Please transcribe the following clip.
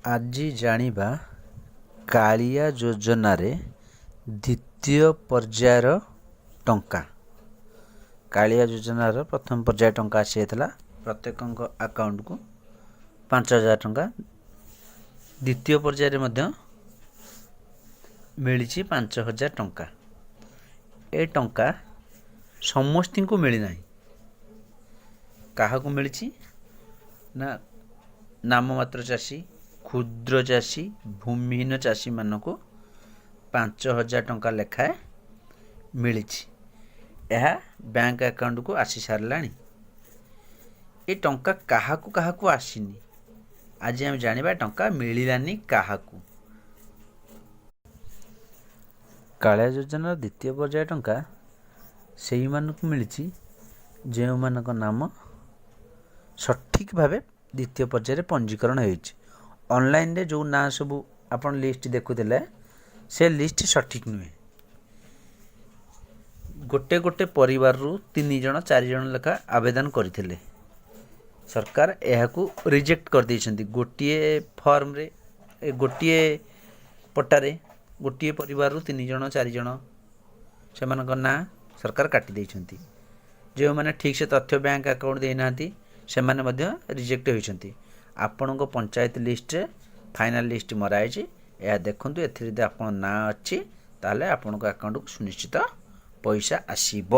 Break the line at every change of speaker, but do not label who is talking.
ଆଜି ଜାଣିବା କାଳିଆ ଯୋଜନାରେ ଦ୍ୱିତୀୟ ପର୍ଯ୍ୟାୟର ଟଙ୍କା। କାଳିଆ ଯୋଜନାର ପ୍ରଥମ ପର୍ଯ୍ୟାୟ ଟଙ୍କା ଆସିଯାଇଥିଲା ପ୍ରତ୍ୟେକଙ୍କ ଆକାଉଣ୍ଟକୁ 5,000 ଟଙ୍କା। ଦ୍ୱିତୀୟ ପର୍ଯ୍ୟାୟରେ ମଧ୍ୟ ମିଳିଛି 5,000 ଟଙ୍କା। ଏ ଟଙ୍କା ସମସ୍ତଙ୍କୁ ମିଳିନାହିଁ। କାହାକୁ ମିଳିଛି ନା ନାମମାତ୍ର ଚାଷୀ, କ୍ଷୁଦ୍ର ଚାଷୀ, ଭୂମିହୀନ ଚାଷୀମାନଙ୍କୁ 5,000 ଟଙ୍କା ଲେଖାଏଁ ମିଳିଛି। ଏହା ବ୍ୟାଙ୍କ ଆକାଉଣ୍ଟକୁ ଆସି ସାରିଲାଣି। ଏ ଟଙ୍କା କାହାକୁ କାହାକୁ ଆସିନି, ଆଜି ଆମେ ଜାଣିବା ଟଙ୍କା ମିଳିଲାନି କାହାକୁ। କାଳିଆ ଯୋଜନାର ଦ୍ୱିତୀୟ ପର୍ଯ୍ୟାୟ ଟଙ୍କା ସେଇମାନଙ୍କୁ ମିଳିଛି ଯେଉଁମାନଙ୍କ ନାମ ସଠିକ୍ ଭାବେ ଦ୍ୱିତୀୟ ପର୍ଯ୍ୟାୟରେ ପଞ୍ଜୀକରଣ ହୋଇଛି। ଅନଲାଇନ୍ରେ ଯେଉଁ ନାଁ ସବୁ ଆପଣ ଲିଷ୍ଟ ଦେଖୁଥିଲେ ସେ ଲିଷ୍ଟ ସଠିକ୍ ନୁହେଁ। ଗୋଟେ ଗୋଟେ ପରିବାରରୁ 3 ଜଣ 4 ଜଣ ଲେଖା ଆବେଦନ କରିଥିଲେ। ସରକାର ଏହାକୁ ରିଜେକ୍ଟ କରିଦେଇଛନ୍ତି। ଗୋଟିଏ ଫର୍ମରେ ଗୋଟିଏ ପଟାରେ ଗୋଟିଏ ପରିବାରରୁ 3 ଜଣ 4 ଜଣ ସେମାନଙ୍କ ନାଁ ସରକାର କାଟି ଦେଇଛନ୍ତି। ଯେଉଁମାନେ ଠିକ୍ସେ ତଥ୍ୟ ବ୍ୟାଙ୍କ ଆକାଉଣ୍ଟ ଦେଇନାହାନ୍ତି ସେମାନେ ମଧ୍ୟ ରିଜେକ୍ଟ ହୋଇଛନ୍ତି। ଆପଣଙ୍କ ପଞ୍ଚାୟତ ଲିଷ୍ଟରେ ଫାଇନାଲ୍ ଲିଷ୍ଟ ମରାଯାଇଛି। ଏହା ଦେଖନ୍ତୁ, ଏଥିରେ ଯଦି ଆପଣଙ୍କ ନାଁ ଅଛି ତାହେଲେ ଆପଣଙ୍କ ଆକାଉଣ୍ଟକୁ ସୁନିଶ୍ଚିତ ପଇସା ଆସିବ।